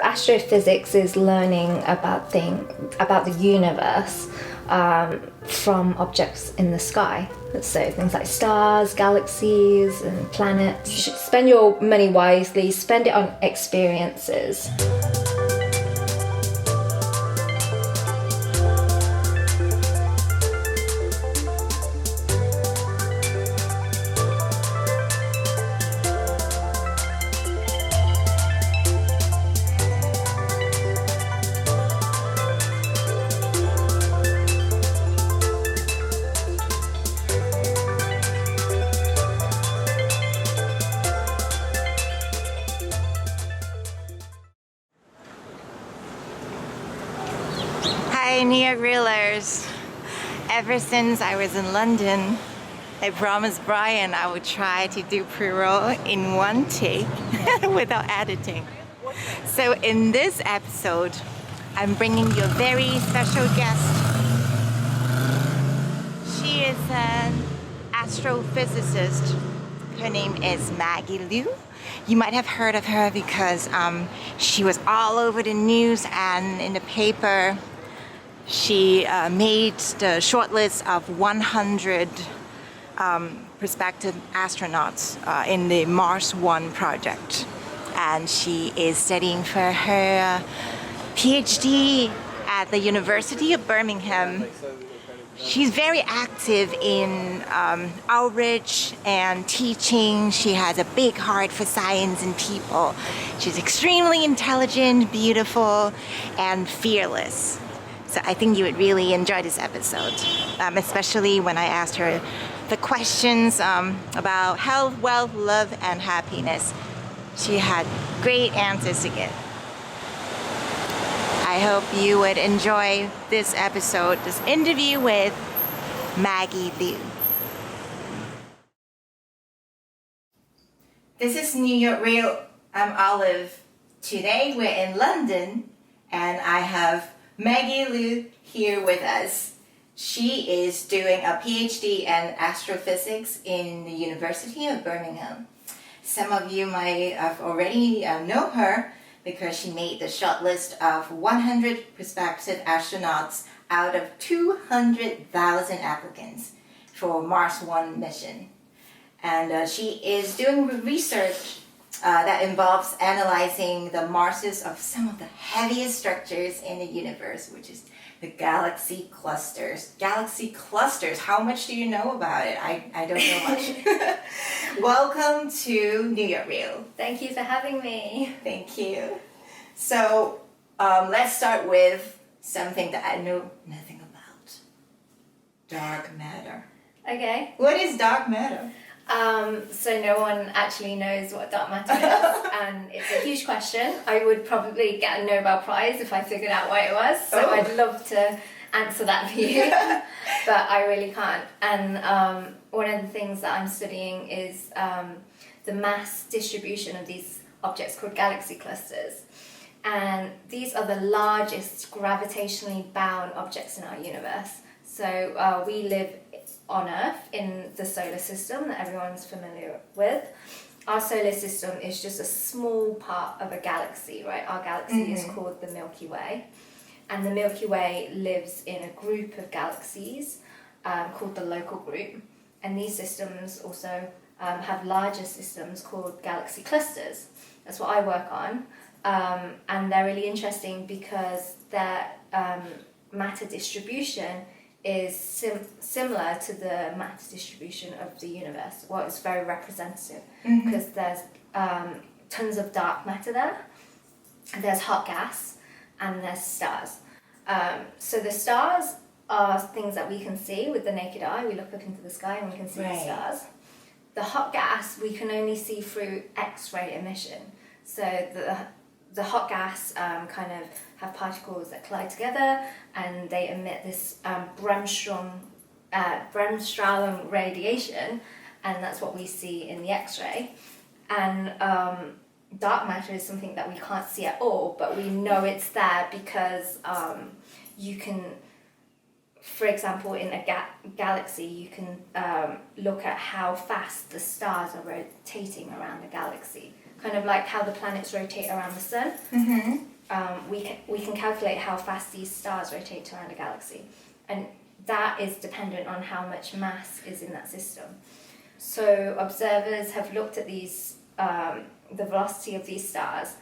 Astrophysics is learning about the universe from objects in the sky. So things like stars, galaxies, and planets. You should spend your money wisely, spend it on experiences. Hi, New York Reelers. Ever since I was in London, I promised Brian I would try to do pre-roll in one take without editing. So in this episode, I'm bringing you a very special guest. She is an astrophysicist. Her name is Maggie Lieu. You might have heard of her because she was all over the news and in the paper. She made the shortlist of 100 prospective astronauts in the Mars One project. And she is studying for her PhD at the University of Birmingham. She's very active in outreach and teaching. She has a big heart for science and people. She's extremely intelligent, beautiful, and fearless. So I think you would really enjoy this episode, especially when I asked her the questions about health, wealth, love, and happiness. She had great answers to give. I hope you would enjoy this episode, this interview with Maggie Lieu. This is New York Real. I'm Olive. Today we're in London and I have Maggie Lu here with us. She is doing a PhD in astrophysics in the University of Birmingham. Some of you might have already know her because she made the shortlist of 100 prospective astronauts out of 200,000 applicants for Mars One mission. And she is doing research that involves analyzing the masses of some of the heaviest structures in the universe, which is the galaxy clusters. Galaxy clusters, how much do you know about it? I don't know much. Welcome to New York Real. Thank you for having me. Thank you. So let's start with something that I know nothing about. Dark matter. Okay. What is dark matter? So no one actually knows what dark matter is, and it's a huge question. I would probably get a Nobel Prize if I figured out what it was, so I'd love to answer that for you, but I really can't. And one of the things that I'm studying is the mass distribution of these objects called galaxy clusters. And these are the largest gravitationally bound objects in our universe. So we live on Earth in the solar system that everyone's familiar with. Our solar system is just a small part of a galaxy, right? Our galaxy is called the Milky Way. And the Milky Way lives in a group of galaxies called the local group. And these systems also have larger systems called galaxy clusters. That's what I work on. And they're really interesting because their matter distribution is similar to the matter distribution of the universe. Well, it's very representative because there's tons of dark matter there, there's hot gas, and there's stars. So the stars are things that we can see with the naked eye. We look up into the sky and we can see the stars. The hot gas we can only see through X-ray emission. So the hot gas kind of have particles that collide together and they emit this Bremsstrahlung radiation, and that's what we see in the X-ray. And dark matter is something that we can't see at all, but we know it's there because you can, for example, in a galaxy, you can look at how fast the stars are rotating around the galaxy, kind of like how the planets rotate around the sun. We can calculate how fast these stars rotate around a galaxy, and that is dependent on how much mass is in that system. So observers have looked at these, the velocity of these stars,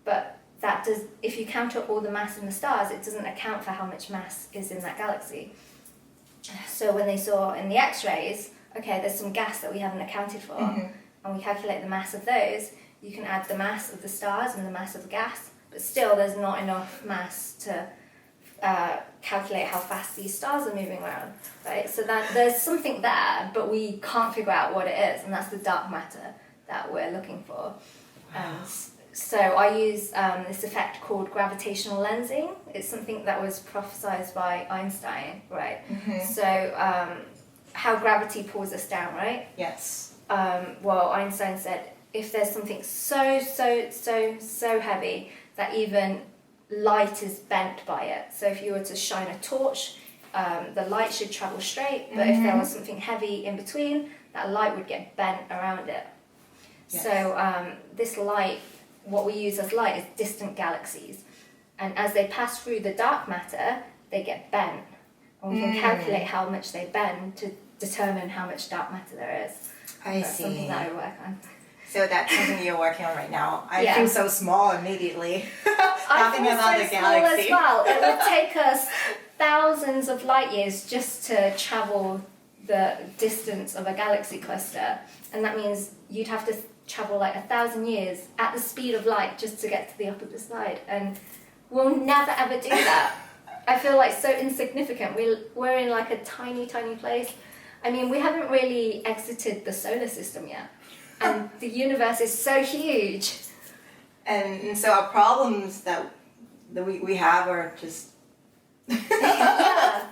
but that does, if you count up all the mass in the stars, it doesn't account for how much mass is in that galaxy. So when they saw in the X-rays, okay, there's some gas that we haven't accounted for, and we calculate the mass of those, you can add the mass of the stars and the mass of the gas, but still there's not enough mass to calculate how fast these stars are moving around, right? So that there's something there, but we can't figure out what it is, and that's the dark matter that we're looking for. So I use this effect called gravitational lensing. It's something that was prophesied by Einstein, right? So how gravity pulls us down, right? Yes. Well, Einstein said if there's something so heavy that even light is bent by it. So if you were to shine a torch, the light should travel straight, but if there was something heavy in between, that light would get bent around it. Yes. So this light, what we use as light is distant galaxies, and as they pass through the dark matter, they get bent, and we can calculate how much they bend to determine how much dark matter there is. That's something that I work on. So that's something you're working on right now. I feel so small immediately. I feel so small as well. It would take us thousands of light years just to travel the distance of a galaxy cluster, and that means you'd have to travel like 1,000 years at the speed of light just to get to the opposite side, and we'll never ever do that. I feel like so insignificant. We're in like a tiny place. I mean, we haven't really exited the solar system yet, and the universe is so huge. And so our problems that we have are just yeah.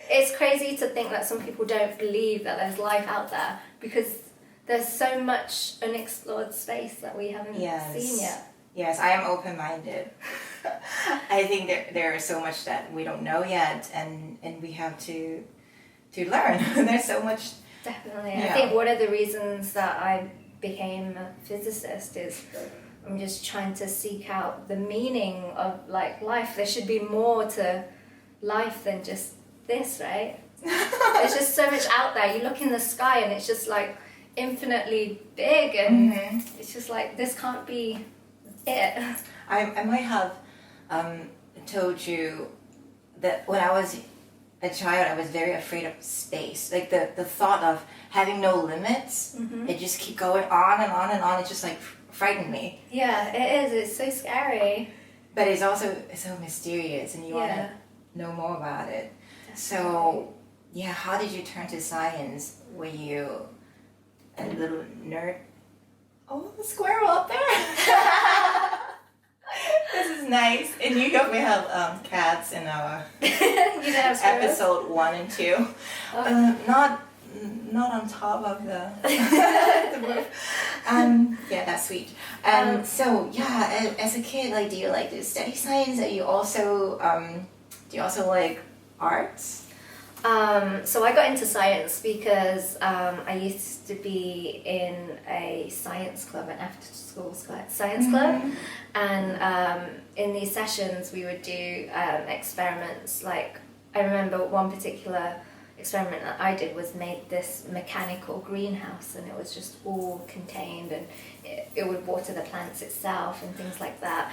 It's crazy to think that some people don't believe that there's life out there, because there's so much unexplored space that we haven't seen yet. Yes, I am open-minded. I think there is so much that we don't know yet, and we have to learn. There's so much. Definitely. Yeah. I think one of the reasons that I became a physicist is I'm just trying to seek out the meaning of like life. There should be more to life than just this, right? There's just so much out there. You look in the sky and it's just like infinitely big, and it's just like, this can't be it. I might have told you that when I was a child, I was very afraid of space. Like the thought of having no limits, it just keep going on and on and on. It just like frightened me. Yeah, it is. It's so scary. But it's also so mysterious, and you want to know more about it. Definitely. So, yeah, how did you turn to science? Were you a little nerd? Oh, the squirrel up there! This is nice. In New York, we have cats in our episode 1 and 2. Not on top of the, the roof. Yeah, that's sweet. So yeah, as a kid, like, do you like to study science? Are you also do you also like arts? So I got into science because I used to be in a science club, an after-school science club, and in these sessions we would do experiments. Like, I remember one particular experiment that I did was made this mechanical greenhouse, and it was just all contained, and it would water the plants itself and things like that.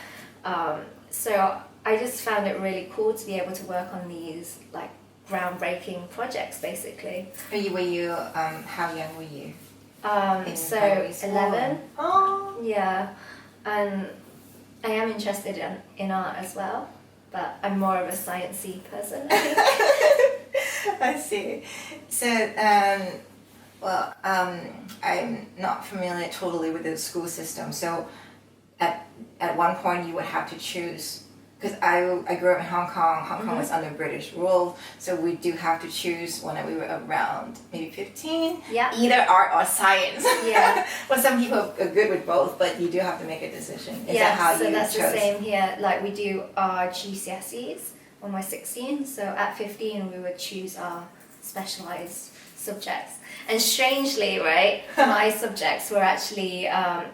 So I just found it really cool to be able to work on these like groundbreaking projects, basically. How young were you? So 11. Oh. Yeah, and I am interested in art as well, but I'm more of a sciencey person, I think. I see. So, I'm not familiar totally with the school system. So, at one point you would have to choose, because I grew up in Hong Kong. Hong Kong was under British rule, so we do have to choose when we were around maybe 15. Yeah. Either art or science. Yeah. Well, some people are good with both, but you do have to make a decision. Is that how you chose? That's the same here. Like, we do our GCSEs when we're 16, so at 15 we would choose our specialised subjects. And strangely, right, my subjects were actually,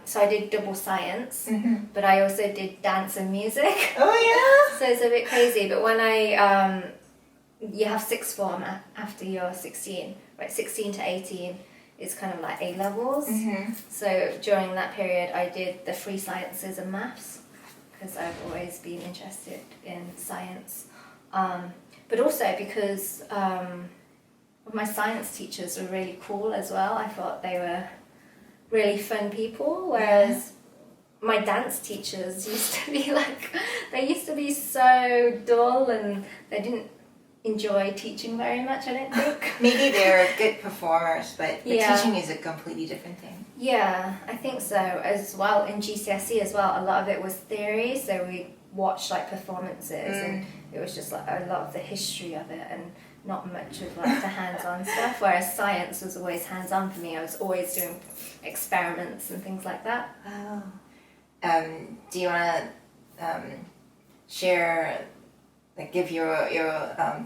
so I did double science, but I also did dance and music. Oh yeah? So it's a bit crazy, but when you have sixth form after you're 16, right, 16 to 18 is kind of like A-levels. So during that period I did the free sciences and maths, because I've always been interested in science. But also because my science teachers were really cool as well. I thought they were really fun people, whereas my dance teachers used to be so dull, and they didn't enjoy teaching very much, I don't think. Maybe they're good performers, but the teaching is a completely different thing. Yeah, I think so as well. In GCSE as well, a lot of it was theory, so we watched like performances and it was just like a lot of the history of it and not much of like the hands-on stuff, whereas science was always hands-on for me. I was always doing experiments and things like that. Oh. Do you want to share, like give your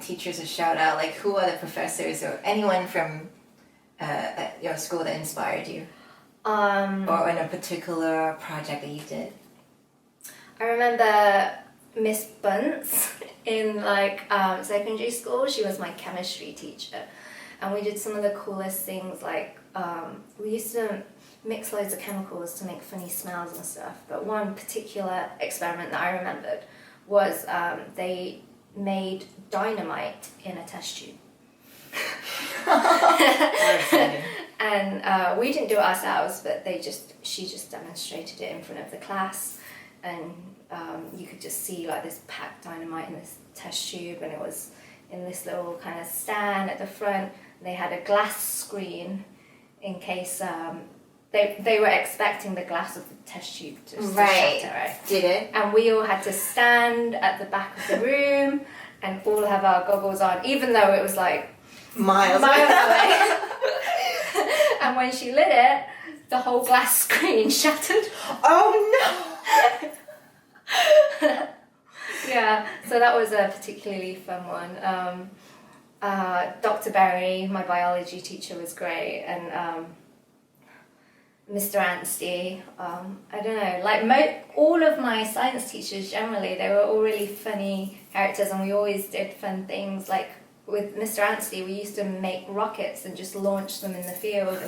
teachers a shout out, like who are the professors or anyone from at your school that inspired you? Or in a particular project that you did? I remember Miss Bunce in like secondary school. She was my chemistry teacher, and we did some of the coolest things. Like we used to mix loads of chemicals to make funny smells and stuff. But one particular experiment that I remembered was they made dynamite in a test tube. And we didn't do it ourselves, but she just demonstrated it in front of the class, and you could just see like this packed dynamite in this test tube, and it was in this little kind of stand at the front. They had a glass screen in case they were expecting the glass of the test tube to shatter, right? Did it? And we all had to stand at the back of the room and all have our goggles on, even though it was like miles away. And when she lit it, the whole glass screen shattered. Oh no! Yeah, so that was a particularly fun one. Dr. Berry, my biology teacher, was great, and Mr. Anstey, I don't know, like all of my science teachers generally, they were all really funny characters, and we always did fun things. Like with Mr. Anstey, we used to make rockets and just launch them in the field,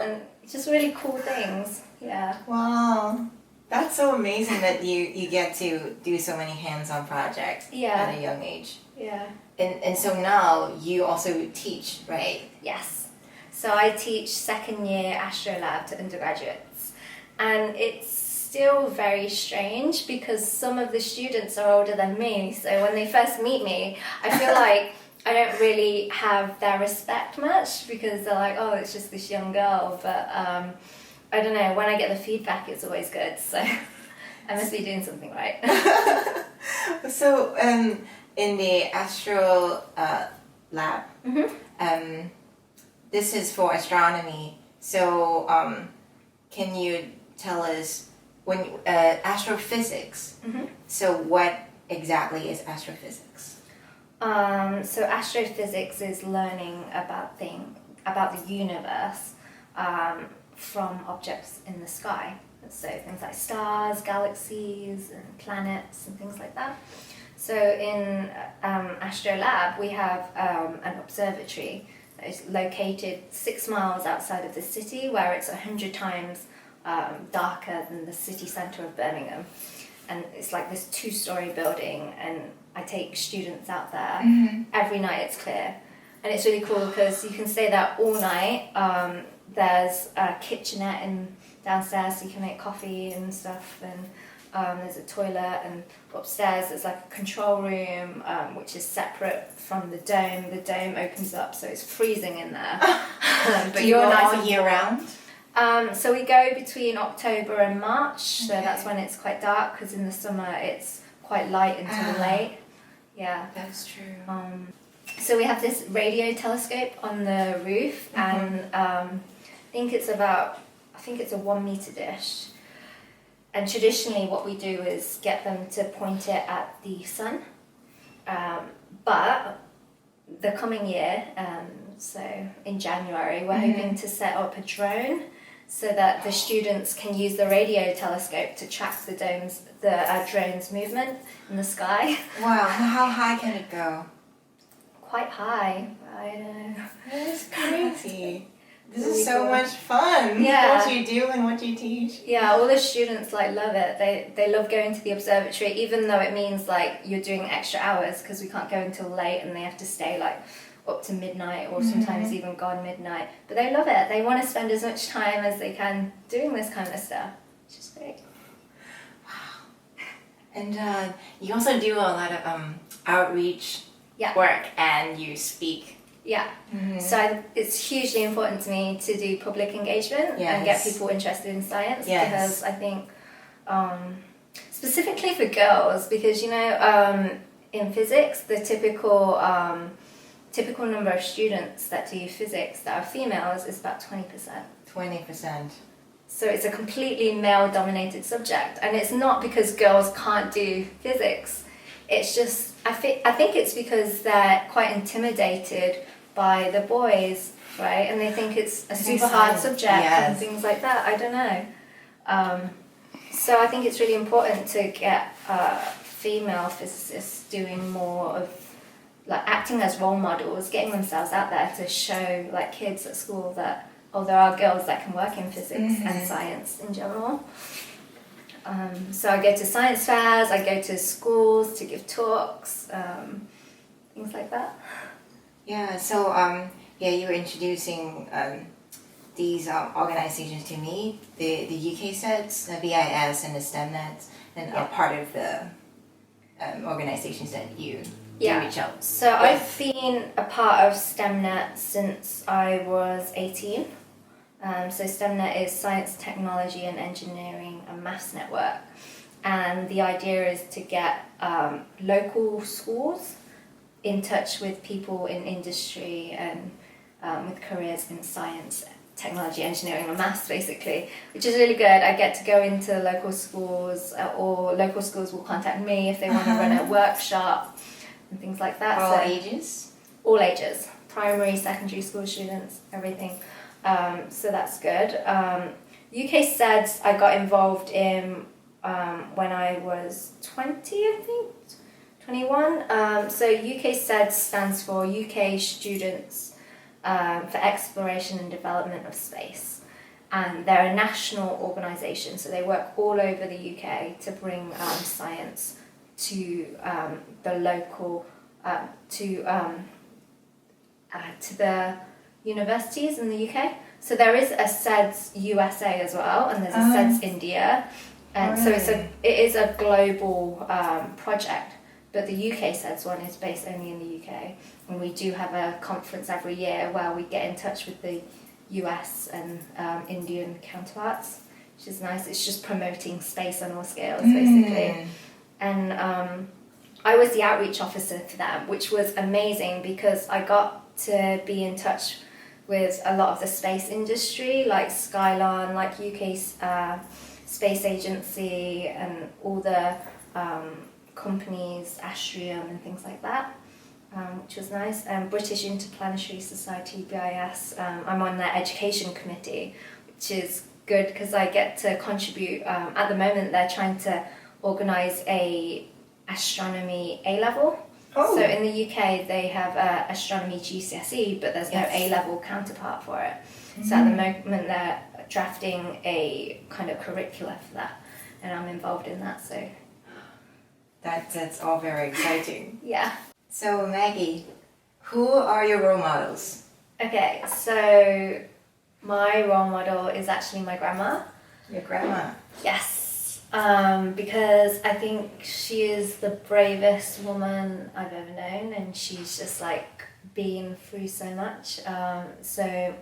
and just really cool things. Yeah. Wow. That's so amazing that you get to do so many hands-on projects at a young age. Yeah. And so now you also teach, right? Yes. So I teach second year astrolab to undergraduates, and it's still very strange because some of the students are older than me, so when they first meet me, I feel like I don't really have their respect much because they're like, oh, it's just this young girl, but I don't know, when I get the feedback it's always good, so I must be doing something right. So in the astro lab, this is for astronomy, so can you tell us when astrophysics, so what exactly is astrophysics? So astrophysics is learning about the universe from objects in the sky. So things like stars, galaxies, and planets, and things like that. So in Astrolab, we have an observatory that is located 6 miles outside of the city, where it's 100 times darker than the city centre of Birmingham. And it's like this 2-story building, and I take students out there. Every night it's clear. And it's really cool because you can stay there all night. There's a kitchenette downstairs so you can make coffee and stuff, and there's a toilet, and upstairs there's like a control room which is separate from the dome. The dome opens up so it's freezing in there. But Do you go nice all year round? So we go between October and March, so that's when it's quite dark, because in the summer it's quite light until late. Yeah. That's true. So we have this radio telescope on the roof, and I think it's a 1 meter dish. And traditionally what we do is get them to point it at the sun. But the coming year, so in January, we're hoping to set up a drone so that the students can use the radio telescope to track the drone's movement in the sky. Wow, how high can it go? Quite high. I don't know. That's crazy. This Really is so cool. much fun. Yeah. What you do and what you teach. Yeah, all the students love it. They love going to the observatory, even though it means you're doing extra hours because we can't go until late and they have to stay up to midnight or sometimes even gone midnight. But they love it. They want to spend as much time as they can doing this kind of stuff, which is great. Wow. And you also do a lot of outreach work and you speak. Yeah, so it's hugely important to me to do public engagement and get people interested in science because I think, specifically for girls, because in physics, the typical number of students that do physics that are females is about 20%. 20%. So it's a completely male-dominated subject, and it's not because girls can't do physics. It's just I think it's because they're quite intimidated by the boys, right? And they think it's a super hard subject and things like that. I don't know. So I think it's really important to get female physicists doing more of acting as role models, getting themselves out there to show kids at school that there are girls that can work in physics and science in general. So I go to science fairs, I go to schools to give talks, things like that. Yeah, so you were introducing these organizations to me, the UK sets, the VIS and the STEMnet, and are part of the organizations that you do reach out. So I've been a part of STEMnet since I was 18. So STEMnet is Science, Technology and Engineering and Maths Network. And the idea is to get local schools in touch with people in industry and with careers in science, technology, engineering and maths basically, which is really good. I get to go into local schools or local schools will contact me if they want to run a workshop and things like that. All ages? All ages. Primary, secondary school students, everything. So that's good. UK SEDS I got involved in when I was 20, I think. 21. So UK SEDS stands for UK Students for Exploration and Development of Space. And they're a national organisation, so they work all over the UK to bring science to the local, to the universities in the UK. So there is a SEDS USA as well, and there's a SEDS India. And so it is a global project. But the UK SEDS one is based only in the UK. And we do have a conference every year where we get in touch with the US and Indian counterparts, which is nice. It's just promoting space on all scales, basically. And I was the outreach officer for them, which was amazing because I got to be in touch with a lot of the space industry, like Skylon, like UK Space Agency, and all the companies, Astrium and things like that, which was nice. British Interplanetary Society, BIS, I'm on their education committee, which is good because I get to contribute. At the moment they're trying to organise a astronomy A-level. So in the UK they have astronomy GCSE, but there's no A-level counterpart for it. So at the moment they're drafting a kind of curricula for that, and I'm involved in that. So that's all very exciting. Yeah. So Maggie, who are your role models? Okay, so my role model is actually my grandma. Your grandma? Yes, because I think she is the bravest woman I've ever known, and she's just been through so much. So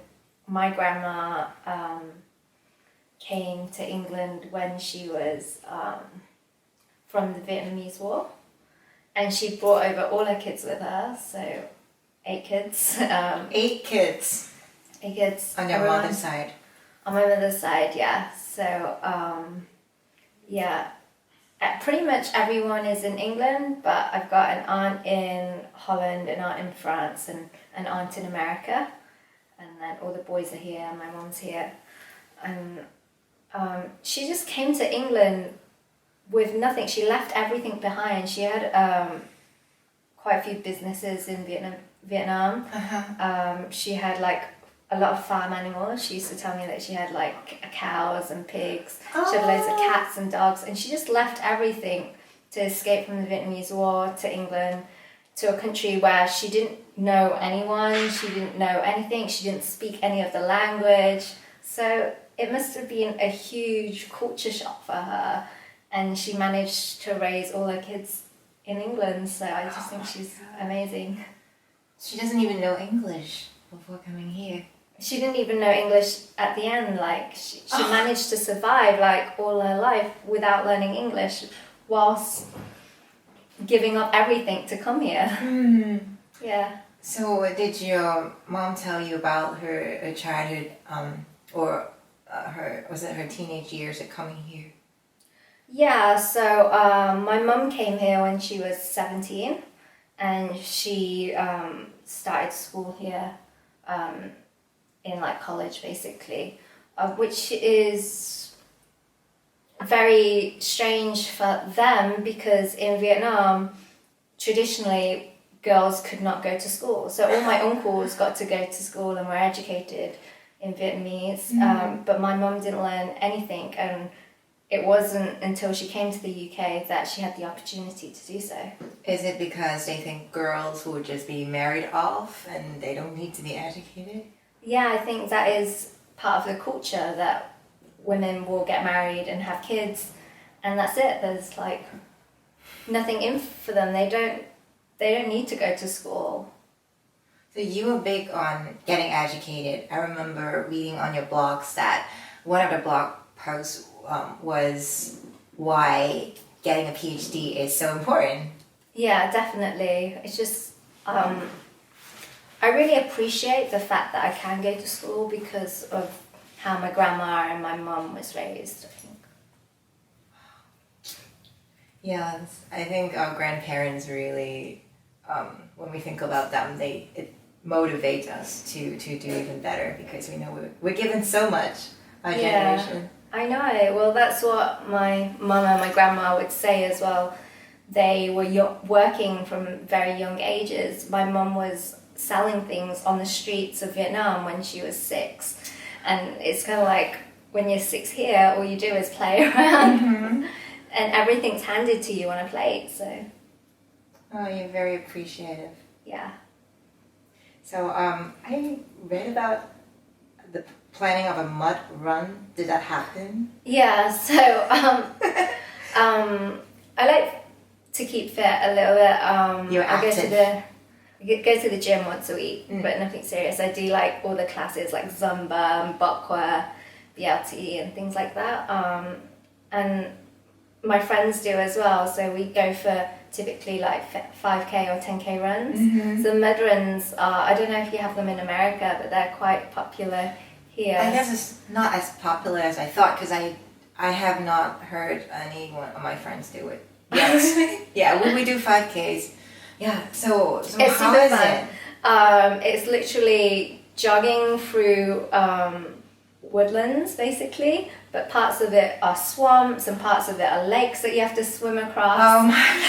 my grandma came to England when she was from the Vietnamese War, and she brought over all her kids with her, so 8 kids. 8 kids? 8 kids. On your mother's side? On my mother's side, yeah. So, yeah. Pretty much everyone is in England, but I've got an aunt in Holland, an aunt in France, and an aunt in America. And then all the boys are here, my mom's here. And she just came to England with nothing. She left everything behind. She had quite a few businesses in Vietnam. She had like a lot of farm animals. She used to tell me that she had like cows and pigs. She had loads of cats and dogs, and she just left everything to escape from the Vietnamese War to England, to a country where she didn't know anyone, she didn't know anything, she didn't speak any of the language. So it must have been a huge culture shock for her, and she managed to raise all her kids in England. So I just think she's amazing. She doesn't even know English before coming here. She didn't even know English at the end. Like she managed to survive like all her life without learning English, whilst giving up everything to come here. Yeah. So did your mom tell you about her childhood, or her teenage years of coming here? Yeah. So my mum came here when she was 17, and she started school here. In like college basically, which is very strange for them because in Vietnam traditionally girls could not go to school. So all my uncles got to go to school and were educated in Vietnamese, but my mum didn't learn anything, and it wasn't until she came to the UK that she had the opportunity to do so. Is it because they think girls will just be married off and they don't need to be educated? Yeah, I think that is part of the culture, that women will get married and have kids, and that's it. There's like nothing in for them. They don't need to go to school. So you were big on getting educated. I remember reading on your blogs that one of the blog posts was why getting a PhD is so important. Yeah, definitely. It's just I really appreciate the fact that I can go to school because of how my grandma and my mum was raised, I think. Yeah, I think our grandparents really, when we think about them, it motivates us to do even better because we know we're given so much, our generation. I know. Well, that's what my mum and my grandma would say as well. They were working from very young ages. My mum was selling things on the streets of Vietnam when she was 6, and it's kind of like when you're 6 here, all you do is play around, and everything's handed to you on a plate. So you're very appreciative. Yeah. So I read about the planning of a mud run. Did that happen? Yeah. So I like to keep fit a little bit. You're active. I go to the gym once a week, but nothing serious. I do like all the classes like Zumba and Bokwa, BLT and things like that. And my friends do as well. So we go for typically like 5K or 10K runs. So mud runs are, I don't know if you have them in America, but they're quite popular here. I guess it's not as popular as I thought because I have not heard anyone of my friends do it. Yes. Yeah, we do 5Ks. Yeah, so it's how super is fun. it? It's literally jogging through woodlands, basically, but parts of it are swamps and parts of it are lakes that you have to swim across.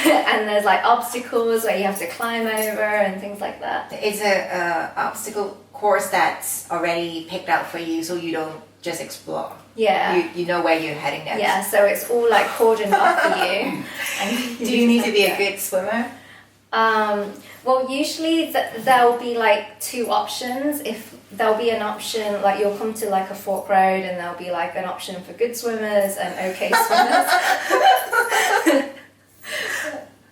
And there's like obstacles where you have to climb over and things like that. It's a obstacle course that's already picked out for you, so you don't just explore. Yeah. You know where you're heading next. Yeah, so it's all like cordoned off for you. And do you need to be a good swimmer? Well, usually there'll be like 2 options. If there'll be an option, like you'll come to like a fork road and there'll be like an option for good swimmers and okay swimmers.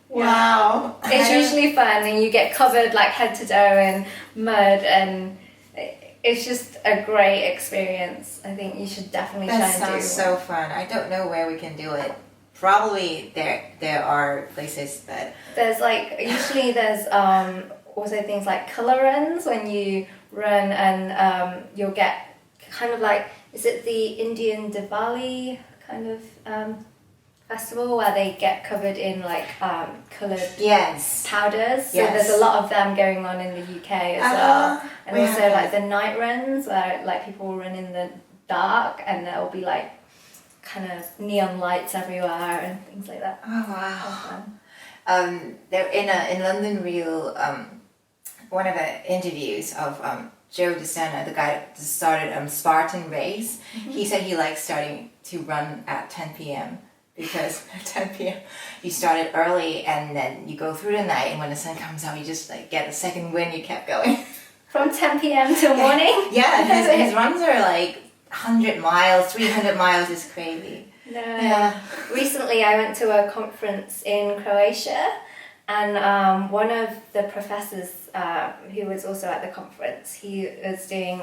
Wow. It's usually fun and you get covered like head to toe in mud, and it's just a great experience. I think you should definitely try and do it. That sounds so fun. I don't know where we can do it. Probably there are places that... There's like, usually there's also things like colour runs when you run, and you'll get kind of like, is it the Indian Diwali kind of festival where they get covered in like coloured Yes. powders. So Yes. there's a lot of them going on in the UK as well. And we also have like the night runs where like people will run in the dark and there'll be like kind of neon lights everywhere and things like that. Oh wow. There in London Real, one of the interviews of Joe DeSena, the guy that started Spartan Race, he said he likes starting to run at 10 p.m. because at 10 p.m. you started early and then you go through the night, and when the sun comes out you just like get a second wind, you kept going. From 10 p.m. till morning? Yeah, his runs are like 100 miles, 300 miles, is crazy. No. Yeah. Recently I went to a conference in Croatia, and one of the professors who was also at the conference, he was doing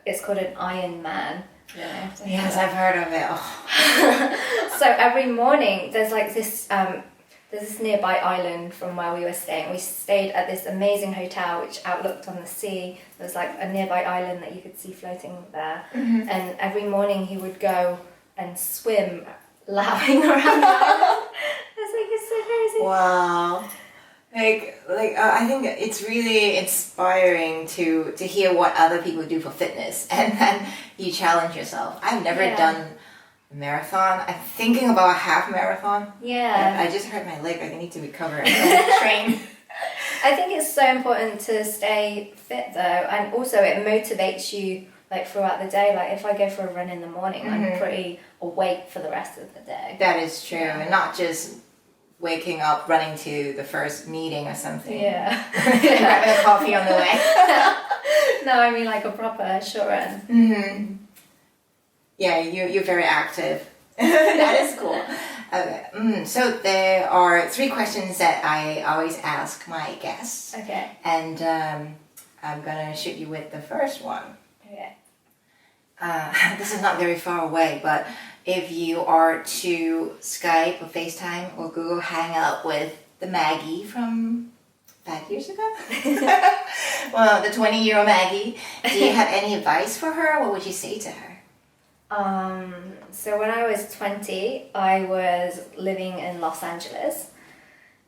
it's called an Ironman. Yes, I've heard of it. Oh. So every morning there's like this nearby island from where we were staying. We stayed at this amazing hotel which outlooked on the sea. There was like a nearby island that you could see floating there. Mm-hmm. And every morning he would go and swim lapping around the island. It's like, it's so crazy. Wow. I think it's really inspiring to hear what other people do for fitness, and then you challenge yourself. I've never done a marathon. I'm thinking about a half marathon. Yeah. I just hurt my leg. I need to recover and train. I think it's so important to stay fit though, and also it motivates you like throughout the day. Like if I go for a run in the morning, I'm pretty awake for the rest of the day. That is true, and not just waking up, running to the first meeting or something. Yeah. Grabbing a coffee on the way. No, I mean like a proper short run. Mm-hmm. Yeah, you're very active. That is cool. Okay. So there are 3 questions that I always ask my guests. Okay. And I'm gonna shoot you with the first one. Okay. This is not very far away, but if you are to Skype or FaceTime or Google Hangout with the Maggie from 5 years ago, well, the 20-year-old Maggie, do you have any advice for her? What would you say to her? So when I was 20, I was living in Los Angeles,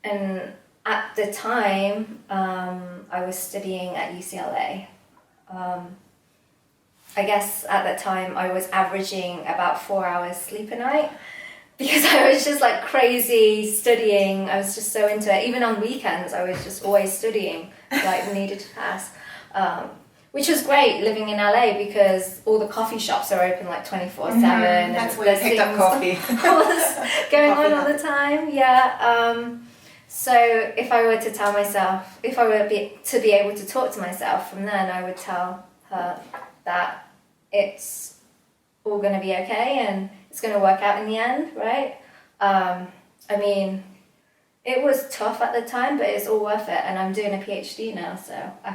and at the time, I was studying at UCLA. I guess at that time I was averaging about 4 hours sleep a night because I was just like crazy studying. I was just so into it. Even on weekends, I was just always studying, like needed to pass. Which was great living in LA because all the coffee shops are open like 24/7. That's where you picked up coffee. Going on all the time, yeah. So if I were to tell myself, if I were to be able to talk to myself from then, I would tell her that it's all going to be okay and it's going to work out in the end, right? I mean, it was tough at the time, but it's all worth it. And I'm doing a PhD now, so I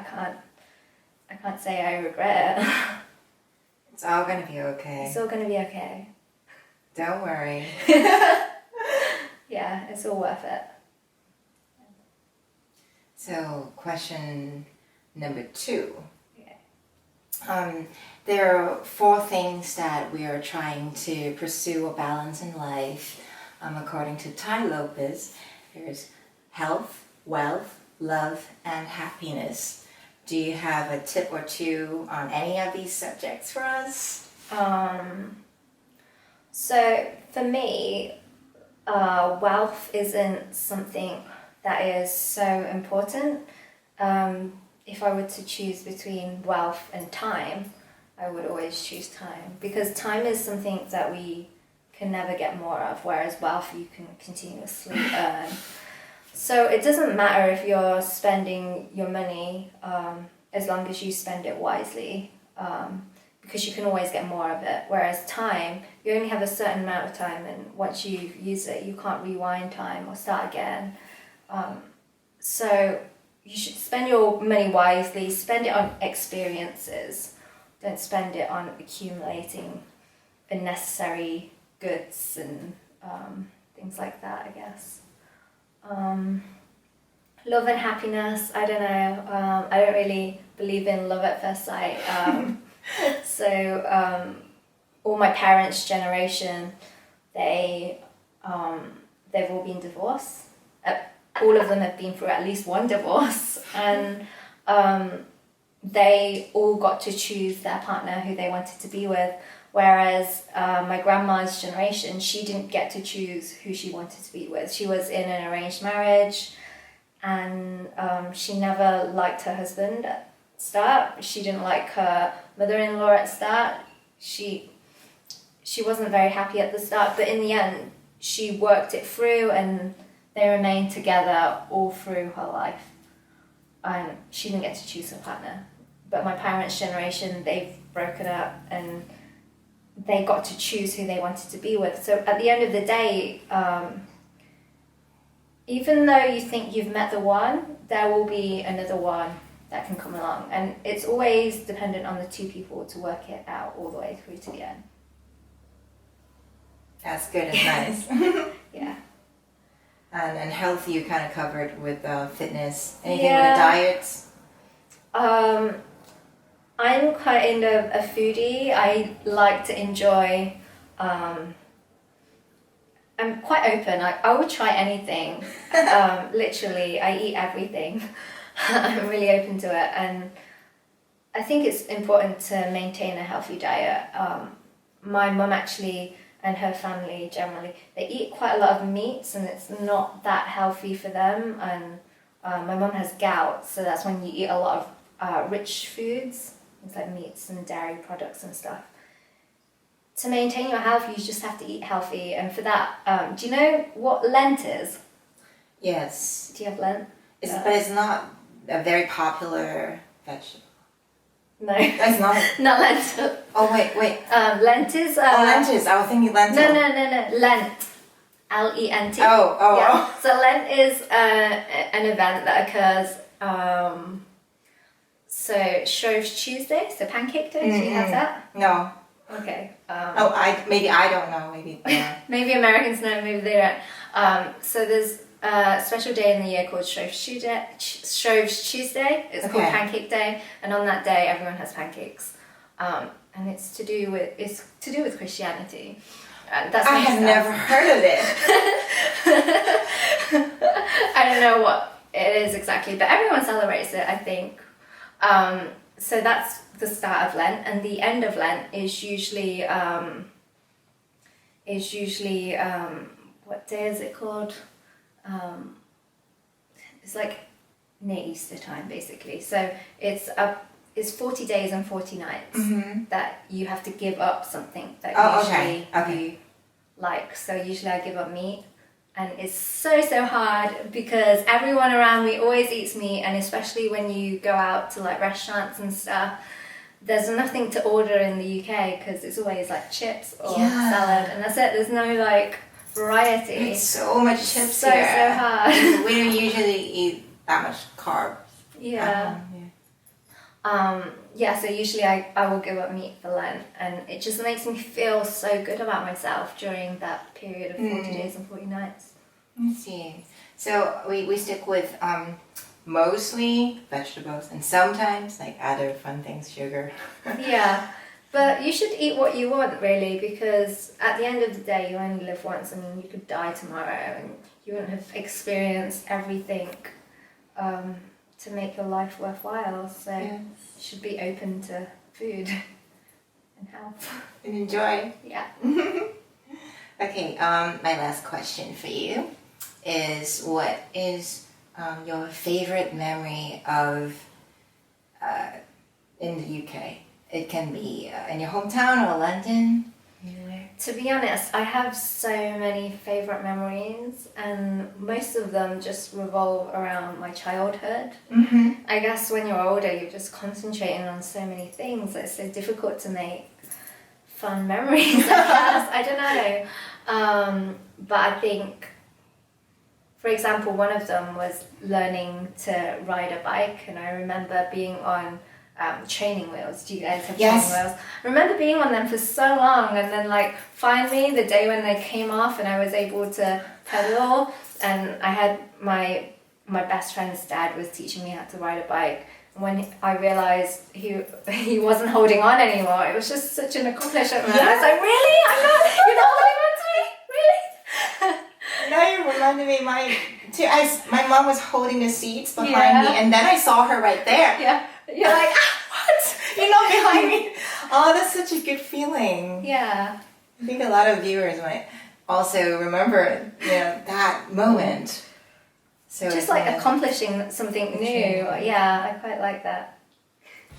can't say I regret it. It's all going to be okay. It's all going to be okay. Don't worry. Yeah, it's all worth it. So, question number 2. Okay. There are 4 things that we are trying to pursue a balance in life. According to Ty Lopez, there's health, wealth, love, and happiness. Do you have a tip or 2 on any of these subjects for us? So for me, wealth isn't something that is so important. If I were to choose between wealth and time, I would always choose time, because time is something that we can never get more of, whereas wealth you can continuously earn. So it doesn't matter if you're spending your money as long as you spend it wisely, because you can always get more of it. Whereas time, you only have a certain amount of time, and once you use it, you can't rewind time or start again. So you should spend your money wisely, spend it on experiences. Don't spend it on accumulating unnecessary goods and things like that, I guess. Love and happiness, I don't know. I don't really believe in love at first sight. So all my parents' generation, they've all been divorced. All of them have been through at least one divorce, and they all got to choose their partner who they wanted to be with. Whereas my grandma's generation, she didn't get to choose who she wanted to be with. She was in an arranged marriage, and she never liked her husband at start. She didn't like her mother-in-law at start. She wasn't very happy at the start, but in the end, she worked it through, and they remained together all through her life. And she didn't get to choose her partner. But my parents' generation, they've broken up, and they got to choose who they wanted to be with. So at the end of the day, even though you think you've met the one, there will be another one that can come along. And it's always dependent on the two people to work it out all the way through to the end. That's good and nice. Yeah. And health you kind of covered with fitness. Anything with the diets? I'm kind of a foodie. I like to enjoy. I'm quite open. I would try anything. Literally, I eat everything. I'm really open to it, and I think it's important to maintain a healthy diet. My mum actually, and her family generally, they eat quite a lot of meats, and it's not that healthy for them. And my mum has gout, so that's when you eat a lot of rich foods, things like meats and dairy products and stuff. To maintain your health, you just have to eat healthy, and for that, do you know what Lent is? Yes. Do you have Lent? But it's not a very popular vegetable. No. That's not. Not lentil. Oh, wait. Lent is... lentils. I was thinking lentil. No. Lent. L-E-N-T. Oh. Yeah. So Lent is an event that occurs... so Shrove Tuesday, so Pancake Day. Do you have that? No. Okay. Maybe I don't know. Maybe. Yeah. Maybe Americans know, maybe they don't. So there's a special day in the year called Shrove Tuesday. It's called Pancake Day, and on that day everyone has pancakes, and it's to do with Christianity. That's I have never heard of it. I don't know what it is exactly, but everyone celebrates it, I think. So that's the start of Lent, and the end of Lent is usually what day is it called? It's like near Easter time, basically. So it's 40 days and 40 nights that you have to give up something that you like. So usually I give up meat, and it's so hard because everyone around me always eats meat, and especially when you go out to like restaurants and stuff, there's nothing to order in the UK because it's always like chips or salad, and that's it. There's no like variety. It's so much chips here. So hard. We don't usually eat that much carbs. Yeah. So usually I will give up meat for Lent, and it just makes me feel so good about myself during that period of 40 days and 40 nights. I see. So we stick with mostly vegetables, and sometimes like other fun things, sugar. Yeah. But you should eat what you want, really, because at the end of the day, you only live once. I mean, you could die tomorrow, and you wouldn't have experienced everything to make your life worthwhile. So you should be open to food and health. And enjoy. Yeah. Okay, my last question for you is, what is your favorite memory of in the UK? It can be in your hometown or London. Anywhere. To be honest, I have so many favourite memories, and most of them just revolve around my childhood. I guess when you're older, you're just concentrating on so many things. It's so difficult to make fun memories, I guess. I don't know. But I think, for example, one of them was learning to ride a bike, and I remember being on training wheels. Do you guys have training wheels? I remember being on them for so long, and then like finally the day when they came off and I was able to pedal, and I had my best friend's dad was teaching me how to ride a bike. And when I realized he wasn't holding on anymore, it was just such an accomplishment. I was like, really? You're not holding on to me? Now you reminded me, my mom was holding the seats behind me, and then I saw her right there. Yeah. You're like, what? You're not behind me. Oh, that's such a good feeling. Yeah. I think a lot of viewers might also remember, that moment. So just like accomplishing something new. Yeah, I quite like that.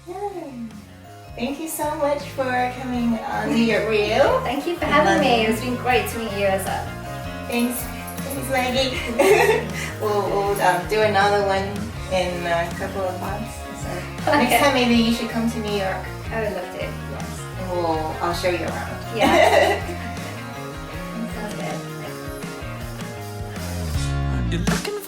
Yeah. Thank you so much for coming on New York Rio. Thank you for having me. It's been great to meet you as well. Thanks, Maggie. we'll do another one in a couple of months. So next time maybe you should come to New York. I would love to. Yes. And I'll show you around. Yeah. Sounds good. You're looking